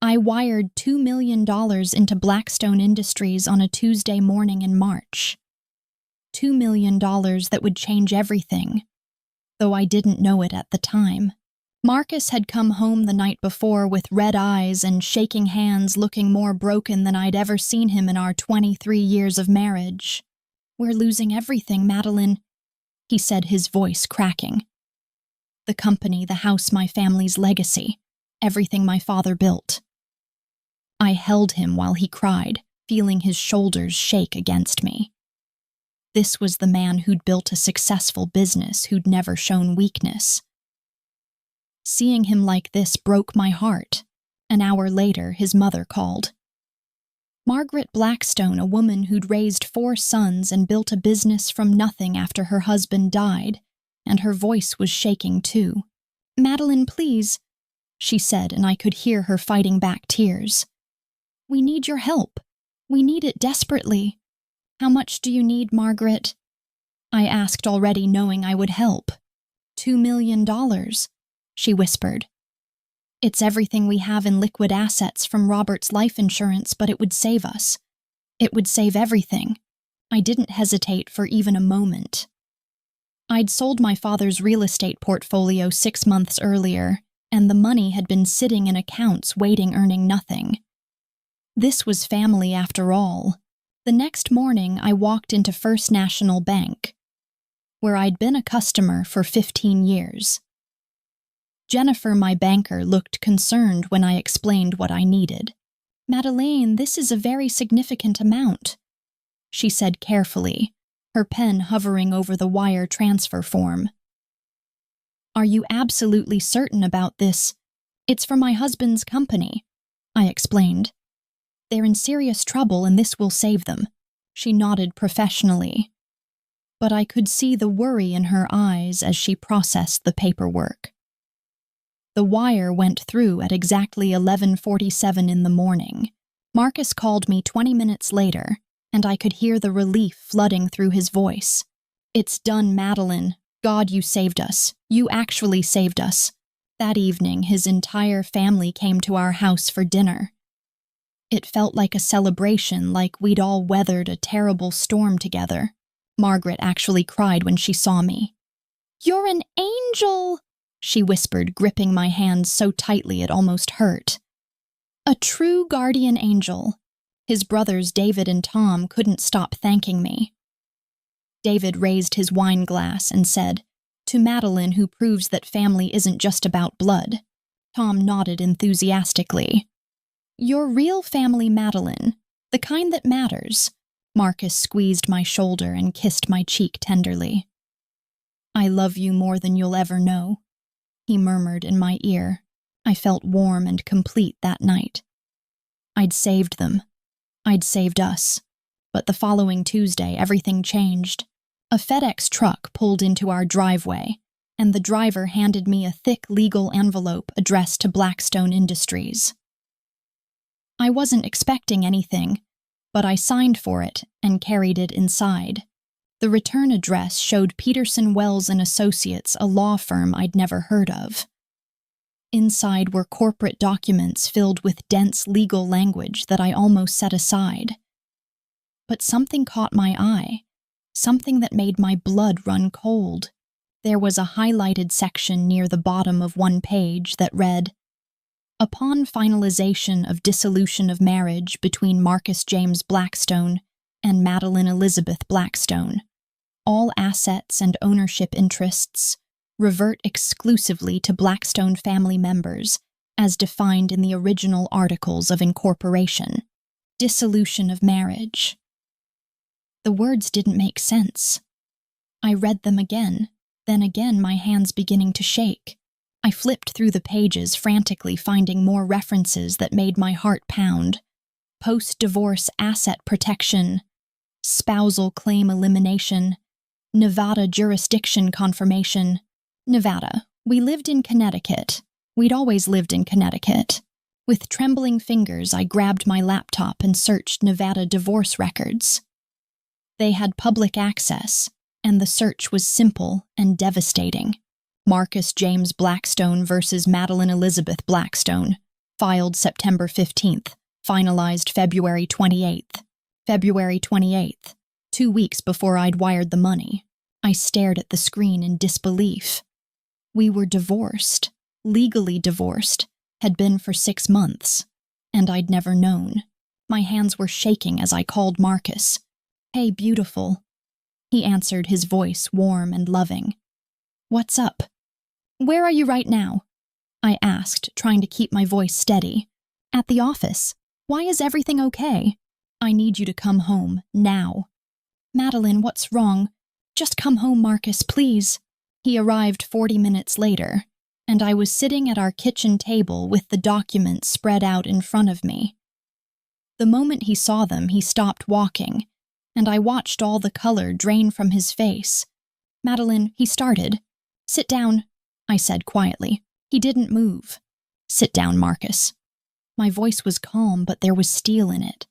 I wired $2 million into Blackstone Industries on a Tuesday morning in March. $2 million that would change everything, though I didn't know it at the time. Marcus had come home the night before with red eyes and shaking hands, looking more broken than I'd ever seen him in our 23 years of marriage. "We're losing everything, Madeleine," he said, his voice cracking. "The company, the house, my family's legacy, everything my father built." I held him while he cried, feeling his shoulders shake against me. This was the man who'd built a successful business, who'd never shown weakness. Seeing him like this broke my heart. An hour later, his mother called. Margaret Blackstone, a woman who'd raised 4 sons and built a business from nothing after her husband died, and her voice was shaking too. "Madeleine, please," she said, and I could hear her fighting back tears. "We need your help. We need it desperately." "How much do you need, Margaret?" I asked, already knowing I would help. $2 million, she whispered. "It's everything we have in liquid assets from Robert's life insurance, but it would save us. It would save everything." I didn't hesitate for even a moment. I'd sold my father's real estate portfolio 6 months earlier, and the money had been sitting in accounts waiting, earning nothing. This was family after all. The next morning, I walked into First National Bank, where I'd been a customer for 15 years. Jennifer, my banker, looked concerned when I explained what I needed. "Madeleine, this is a very significant amount," she said carefully, her pen hovering over the wire transfer form. "Are you absolutely certain about this?" "It's for my husband's company," I explained. "They're in serious trouble and this will save them." She nodded professionally, but I could see the worry in her eyes as she processed the paperwork. The wire went through at exactly 11:47 in the morning. Marcus called me 20 minutes later, and I could hear the relief flooding through his voice. "It's done, Madeleine. God, you saved us. You actually saved us." That evening, his entire family came to our house for dinner. It felt like a celebration, like we'd all weathered a terrible storm together. Margaret actually cried when she saw me. "You're an angel," she whispered, gripping my hand so tightly it almost hurt. "A true guardian angel." His brothers David and Tom couldn't stop thanking me. David raised his wine glass and said, "To Madeleine, who proves that family isn't just about blood." Tom nodded enthusiastically. "Your real family, Madeleine, the kind that matters." Marcus squeezed my shoulder and kissed my cheek tenderly. "I love you more than you'll ever know," he murmured in my ear. I felt warm and complete that night. I'd saved them. I'd saved us. But the following Tuesday, everything changed. A FedEx truck pulled into our driveway, and the driver handed me a thick legal envelope addressed to Blackstone Industries. I wasn't expecting anything, but I signed for it and carried it inside. The return address showed Peterson Wells and Associates, a law firm I'd never heard of. Inside were corporate documents filled with dense legal language that I almost set aside. But something caught my eye, something that made my blood run cold. There was a highlighted section near the bottom of one page that read, "Upon finalization of dissolution of marriage between Marcus James Blackstone and Madeleine Elizabeth Blackstone, all assets and ownership interests revert exclusively to Blackstone family members as defined in the original Articles of Incorporation. Dissolution of marriage." The words didn't make sense. I read them again, then again, my hands beginning to shake. I flipped through the pages, frantically finding more references that made my heart pound. Post-divorce asset protection, spousal claim elimination, Nevada jurisdiction confirmation. Nevada. We lived in Connecticut. We'd always lived in Connecticut. With trembling fingers, I grabbed my laptop and searched Nevada divorce records. They had public access, and the search was simple and devastating. Marcus James Blackstone versus Madeleine Elizabeth Blackstone. Filed September 15th. Finalized February 28th. February 28th. 2 weeks before I'd wired the money. I stared at the screen in disbelief. We were divorced. Legally divorced. Had been for 6 months. And I'd never known. My hands were shaking as I called Marcus. "Hey, beautiful." He answered, his voice warm and loving. "What's up?" "Where are you right now?" I asked, trying to keep my voice steady. "At the office. Why is everything okay?" "I need you to come home, now." "Madeleine, what's wrong? Just come home, Marcus, please." He arrived 40 minutes later, and I was sitting at our kitchen table with the documents spread out in front of me. The moment he saw them, he stopped walking, and I watched all the color drain from his face. "Madeleine," he started. "Sit down," I said quietly. He didn't move. "Sit down, Marcus." My voice was calm, but there was steel in it.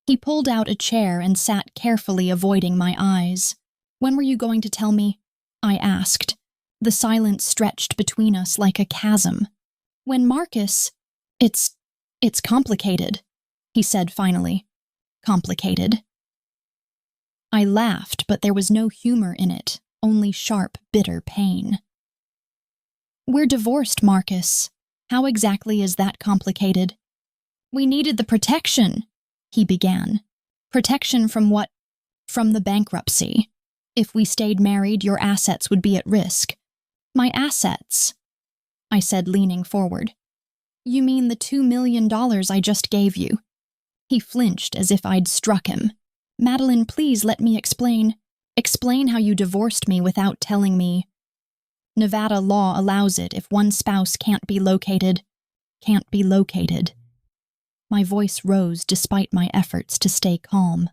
He pulled out a chair and sat carefully, avoiding my eyes. "When were you going to tell me?" I asked. The silence stretched between us like a chasm. "When Marcus—" It's complicated," he said finally. "Complicated." I laughed, but there was no humor in it, only sharp, bitter pain. "We're divorced, Marcus. How exactly is that complicated?" "We needed the protection," he began. "Protection from what?" "From the bankruptcy. If we stayed married, your assets would be at risk." "My assets?" I said, leaning forward. "You mean the $2 million I just gave you?" He flinched as if I'd struck him. "Madeleine, please let me explain. Explain how you divorced me without telling me." "Nevada law allows it if one spouse can't be located." "Can't be located." My voice rose despite my efforts to stay calm.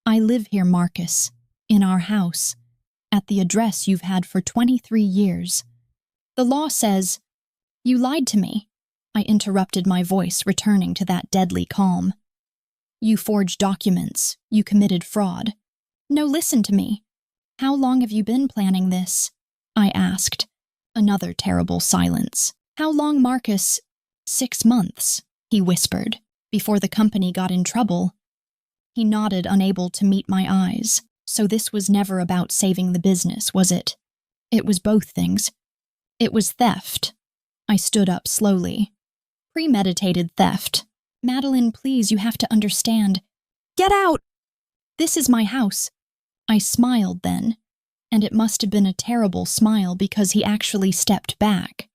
"I live here, Marcus, in our house, at the address you've had for 23 years. The law says—" "You lied to me," I interrupted, my voice returning to that deadly calm. "You forged documents. You committed fraud." "No, listen to me. How long have you been planning this?" I asked. Another terrible silence. "How long, Marcus?" 6 months, he whispered, "before the company got in trouble." He nodded, unable to meet my eyes. "So this was never about saving the business, was it?" "It was both things. It was theft." I stood up slowly. "Premeditated theft." "Madeleine, please, you have to understand." "Get out!" "This is my house." I smiled then, and it must have been a terrible smile because he actually stepped back.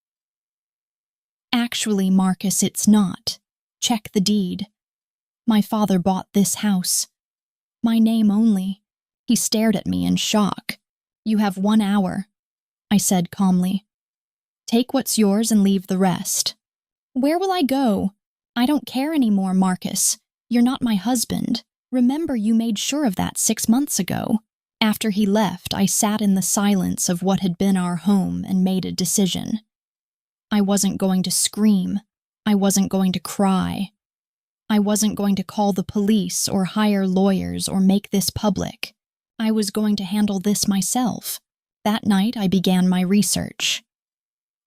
"Actually, Marcus, it's not. Check the deed. My father bought this house. My name only." He stared at me in shock. "You have 1 hour," I said calmly. "Take what's yours and leave the rest." "Where will I go? I don't care anymore, Marcus. You're not my husband. Remember, you made sure of that 6 months ago." After he left, I sat in the silence of what had been our home and made a decision. I wasn't going to scream. I wasn't going to cry. I wasn't going to call the police or hire lawyers or make this public. I was going to handle this myself. That night, I began my research.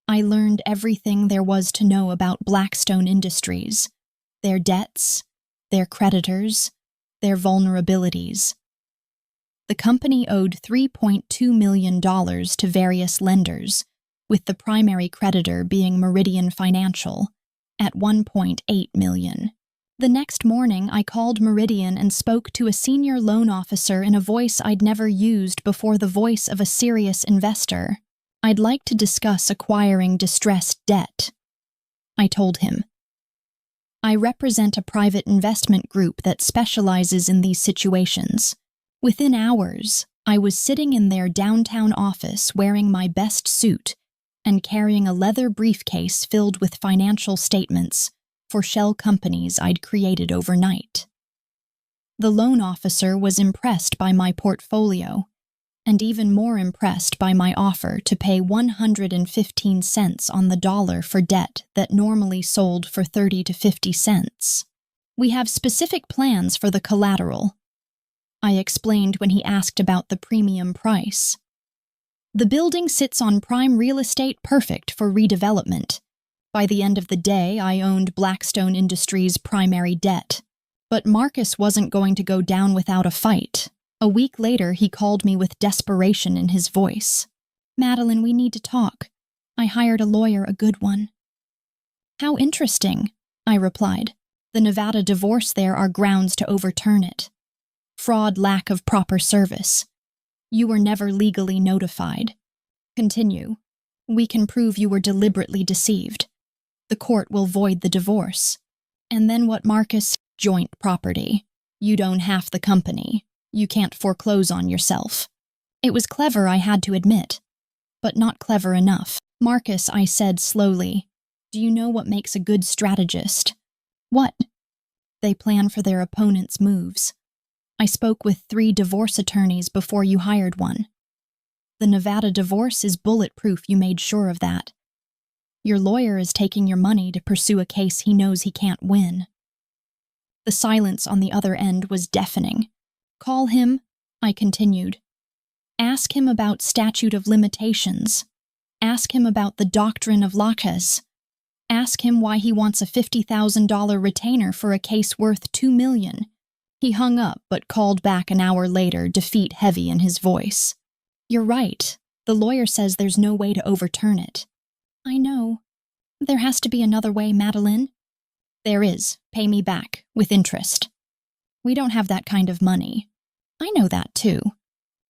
I learned everything there was to know about Blackstone Industries, their debts, their creditors, their vulnerabilities. The company owed $3.2 million to various lenders, with the primary creditor being Meridian Financial, at $1.8 million. The next morning, I called Meridian and spoke to a senior loan officer in a voice I'd never used before, the voice of a serious investor. "I'd like to discuss acquiring distressed debt," I told him. "I represent a private investment group that specializes in these situations." Within hours, I was sitting in their downtown office wearing my best suit and carrying a leather briefcase filled with financial statements for shell companies I'd created overnight. The loan officer was impressed by my portfolio, and even more impressed by my offer to pay 115 cents on the dollar for debt that normally sold for 30 to 50 cents. "We have specific plans for the collateral," I explained when he asked about the premium price. "The building sits on prime real estate, perfect for redevelopment. By the end of the day, I owned Blackstone Industries' primary debt. But Marcus wasn't going to go down without a fight. A week later, he called me with desperation in his voice. "Madeleine, we need to talk. I hired a lawyer, a good one." "How interesting," I replied. "The Nevada divorce there are grounds to overturn it. Fraud, lack of proper service. You were never legally notified. Continue. We can prove you were deliberately deceived. The court will void the divorce. And then what, Marcus? Joint property. You'd own half the company. You can't foreclose on yourself." It was clever, I had to admit. But not clever enough. "Marcus," I said slowly, "do you know what makes a good strategist?" "What?" "They plan for their opponent's moves. I spoke with 3 divorce attorneys before you hired one. The Nevada divorce is bulletproof, you made sure of that. Your lawyer is taking your money to pursue a case he knows he can't win." The silence on the other end was deafening. "Call him," I continued. "Ask him about statute of limitations. Ask him about the doctrine of laches. Ask him why he wants a $50,000 retainer for a case worth $2 million. He hung up but called back an hour later, defeat heavy in his voice. "You're right. The lawyer says there's no way to overturn it." "I know. There has to be another way, Madeleine." "There is. Pay me back, with interest." "We don't have that kind of money." "I know that, too."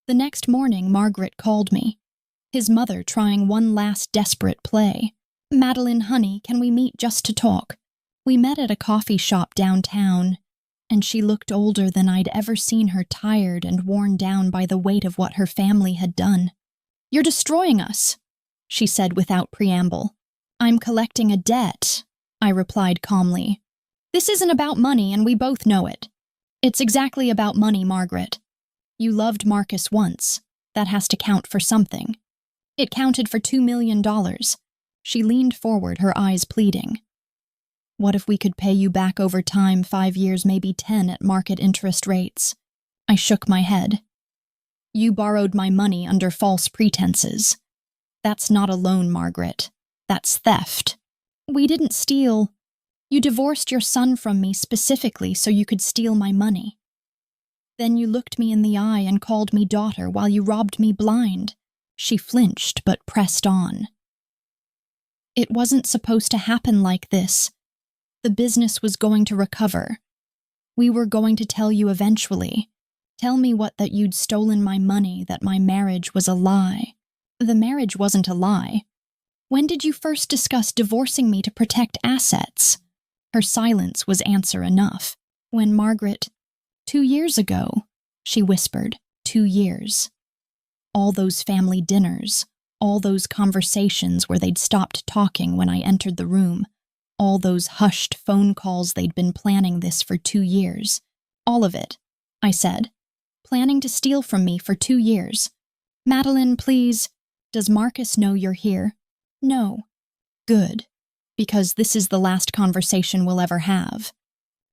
The next morning, Margaret called me. His mother trying one last desperate play. "Madeleine, honey, can we meet just to talk?" We met at a coffee shop downtown, and she looked older than I'd ever seen her, tired and worn down by the weight of what her family had done. "You're destroying us," she said without preamble. "I'm collecting a debt," I replied calmly. "This isn't about money, and we both know it." "It's exactly about money, Margaret. You loved Marcus once. That has to count for something. It counted for $2 million. She leaned forward, her eyes pleading. "What if we could pay you back over time, 5 years, maybe 10 at market interest rates?" I shook my head. "You borrowed my money under false pretenses. That's not a loan, Margaret. That's theft." "We didn't steal. You divorced your son from me specifically so you could steal my money. Then you looked me in the eye and called me daughter while you robbed me blind." She flinched but pressed on. "It wasn't supposed to happen like this. The business was going to recover. We were going to tell you eventually. Tell me that you'd stolen my money, that my marriage was a lie." "The marriage wasn't a lie. When did you first discuss divorcing me to protect assets?" Her silence was answer enough. "When Margaret—" "2 years ago," she whispered. 2 years. All those family dinners, all those conversations where they'd stopped talking when I entered the room, all those hushed phone calls they'd been planning this for 2 years. "All of it," I said. "Planning to steal from me for 2 years. Madeleine, please. Does Marcus know you're here?" "No." "Good. Because this is the last conversation we'll ever have."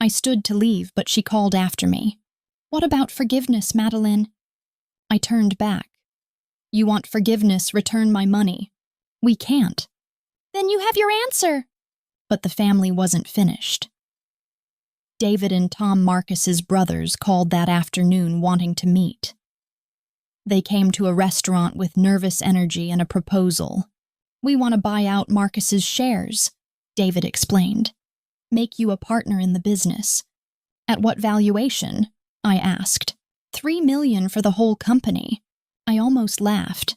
I stood to leave, but she called after me. "What about forgiveness, Madeleine?" I turned back. "You want forgiveness, return my money." "We can't." "Then you have your answer." But the family wasn't finished. David and Tom Marcus's brothers called that afternoon wanting to meet. They came to a restaurant with nervous energy and a proposal. "We want to buy out Marcus's shares," David explained. "Make you a partner in the business." "At what valuation?" I asked. $3 million for the whole company." I almost laughed.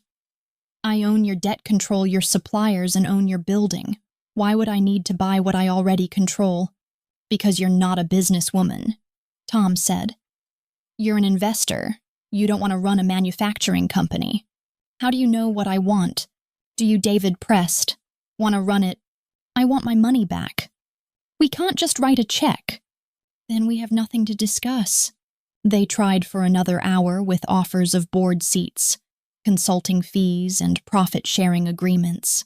"I own your debt, control your suppliers, and own your building. Why would I need to buy what I already control?" "Because you're not a businesswoman," Tom said. "You're an investor. You don't want to run a manufacturing company." "How do you know what I want?" "Do you," David pressed, "want to run it?" "I want my money back." "We can't just write a check." "Then we have nothing to discuss." They tried for another hour with offers of board seats, consulting fees, and profit-sharing agreements.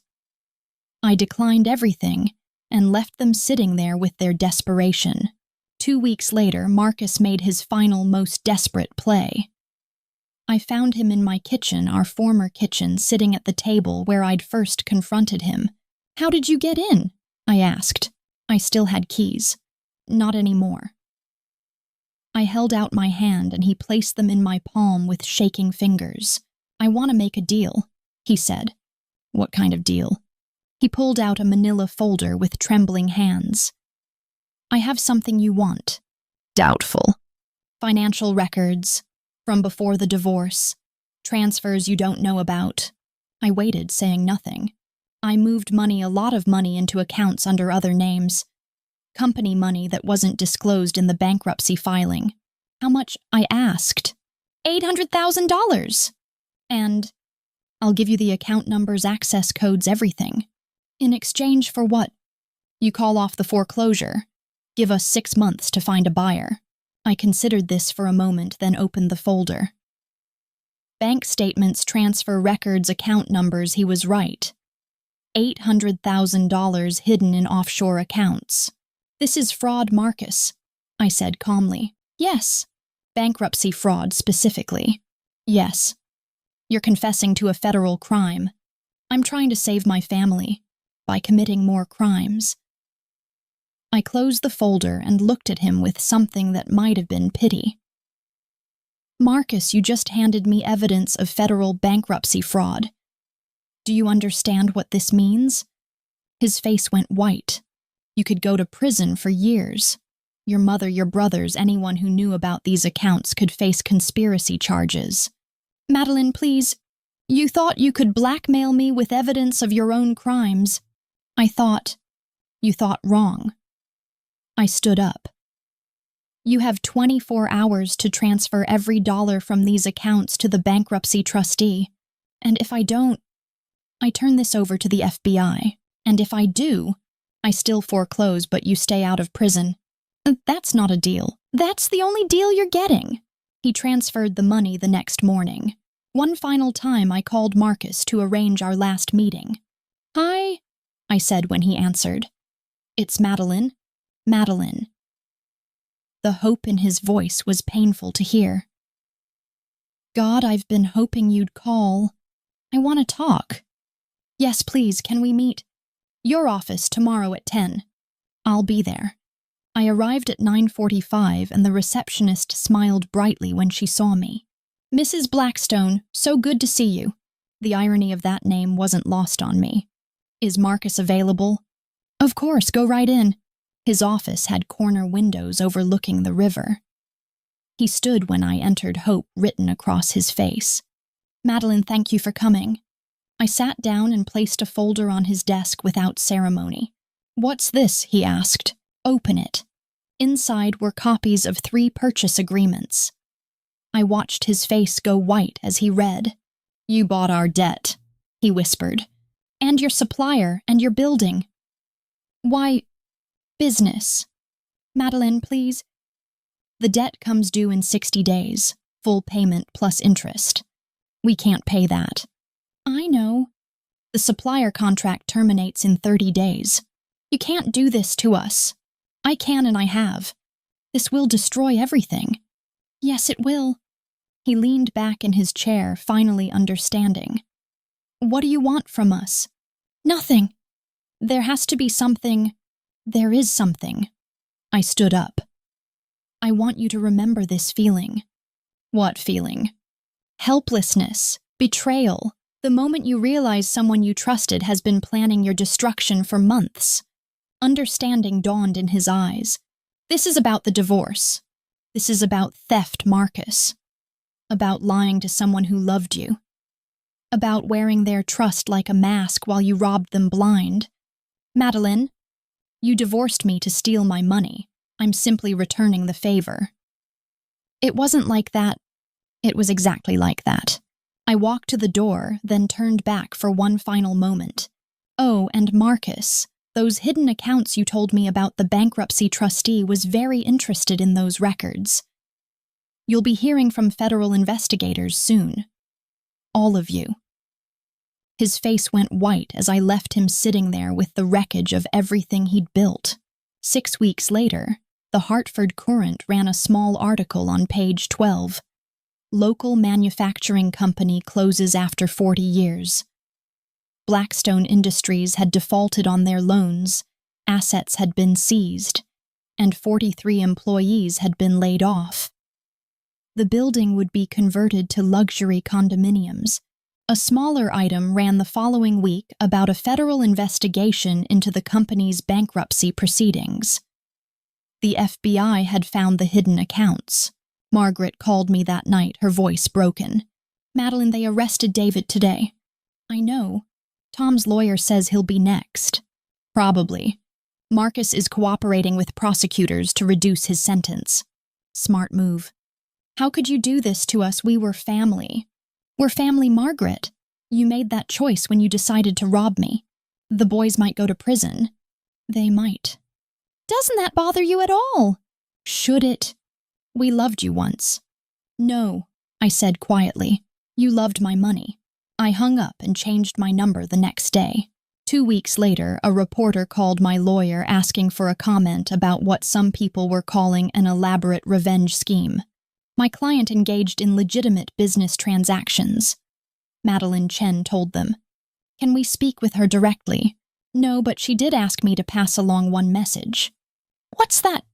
I declined everything and left them sitting there with their desperation. 2 weeks later, Marcus made his final, most desperate play. I found him in my kitchen, our former kitchen, sitting at the table where I'd first confronted him. "How did you get in?" I asked. I still had keys. Not anymore. I held out my hand and he placed them in my palm with shaking fingers. I want to make a deal, he said. What kind of deal? He pulled out a manila folder with trembling hands. I have something you want. Doubtful. Financial records, from before the divorce, transfers you don't know about. I waited, saying nothing. I moved money, a lot of money, into accounts under other names. Company money that wasn't disclosed in the bankruptcy filing. How much? I asked. $800,000. And I'll give you the account numbers, access codes, everything. In exchange for what? You call off the foreclosure. Give us 6 months to find a buyer. I considered this for a moment, then opened the folder. Bank statements, transfer records, account numbers, he was right. $800,000 hidden in offshore accounts. This is fraud, Marcus, I said calmly. Yes. Bankruptcy fraud, specifically. Yes. You're confessing to a federal crime. I'm trying to save my family by committing more crimes. I closed the folder and looked at him with something that might have been pity. Marcus, you just handed me evidence of federal bankruptcy fraud. Do you understand what this means? His face went white. You could go to prison for years. Your mother, your brothers, anyone who knew about these accounts could face conspiracy charges. Madeleine, please. You thought you could blackmail me with evidence of your own crimes. You thought wrong. I stood up. You have 24 hours to transfer every dollar from these accounts to the bankruptcy trustee. And if I don't, I turn this over to the FBI. And if I do, I still foreclose, but you stay out of prison. That's not a deal. That's the only deal you're getting. He transferred the money the next morning. One final time, I called Marcus to arrange our last meeting. Hi, I said when he answered. It's Madeleine. Madeleine. The hope in his voice was painful to hear. God, I've been hoping you'd call. I want to talk. Yes, please, can we meet? Your office tomorrow at 10. I'll be there. I arrived at 9:45 and the receptionist smiled brightly when she saw me. Mrs. Blackstone, so good to see you. The irony of that name wasn't lost on me. Is Marcus available? Of course, go right in. His office had corner windows overlooking the river. He stood when I entered, hope written across his face. Madeleine, thank you for coming. I sat down and placed a folder on his desk without ceremony. What's this? He asked. Open it. Inside were copies of 3 purchase agreements. I watched his face go white as he read. You bought our debt, he whispered. And your supplier and your building. Why, business. Madeleine, please. The debt comes due in 60 days, full payment plus interest. We can't pay that. I know. The supplier contract terminates in 30 days. You can't do this to us. I can and I have. This will destroy everything. Yes, it will. He leaned back in his chair, finally understanding. What do you want from us? Nothing. There has to be something. There is something. I stood up. I want you to remember this feeling. What feeling? Helplessness, betrayal, the moment you realize someone you trusted has been planning your destruction for months. Understanding dawned in his eyes. This is about the divorce. This is about theft, Marcus. About lying to someone who loved you. About wearing their trust like a mask while you robbed them blind. Madeleine, you divorced me to steal my money. I'm simply returning the favor. It wasn't like that. It was exactly like that. I walked to the door, then turned back for one final moment. Oh, and Marcus, those hidden accounts you told me about, the bankruptcy trustee was very interested in those records. You'll be hearing from federal investigators soon. All of you. His face went white as I left him sitting there with the wreckage of everything he'd built. 6 weeks later, the Hartford Courant ran a small article on page 12. Local manufacturing company closes after 40 years. Blackstone Industries had defaulted on their loans, assets had been seized, and 43 employees had been laid off. The building would be converted to luxury condominiums. A smaller item ran the following week about a federal investigation into the company's bankruptcy proceedings. The FBI had found the hidden accounts. Margaret called me that night, her voice broken. "Madeleine, they arrested David today." "I know. Tom's lawyer says he'll be next." "Probably. Marcus is cooperating with prosecutors to reduce his sentence." "Smart move. How could you do this to us? We were family." "We're family, Margaret. You made that choice when you decided to rob me. The boys might go to prison." "They might." "Doesn't that bother you at all?" "Should it? We loved you once." "No," I said quietly. "You loved my money." I hung up and changed my number the next day. 2 weeks later, a reporter called my lawyer asking for a comment about what some people were calling an elaborate revenge scheme. My client engaged in legitimate business transactions. Madeleine Chen told them. "Can we speak with her directly?" "No, but she did ask me to pass along one message." "What's that?"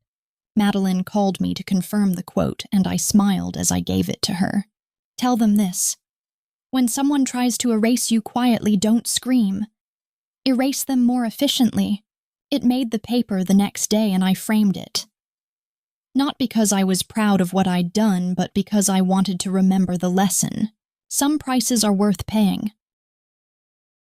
Madeleine called me to confirm the quote, and I smiled as I gave it to her. "Tell them this. When someone tries to erase you quietly, don't scream. Erase them more efficiently." It made the paper the next day, and I framed it. Not because I was proud of what I'd done, but because I wanted to remember the lesson. Some prices are worth paying.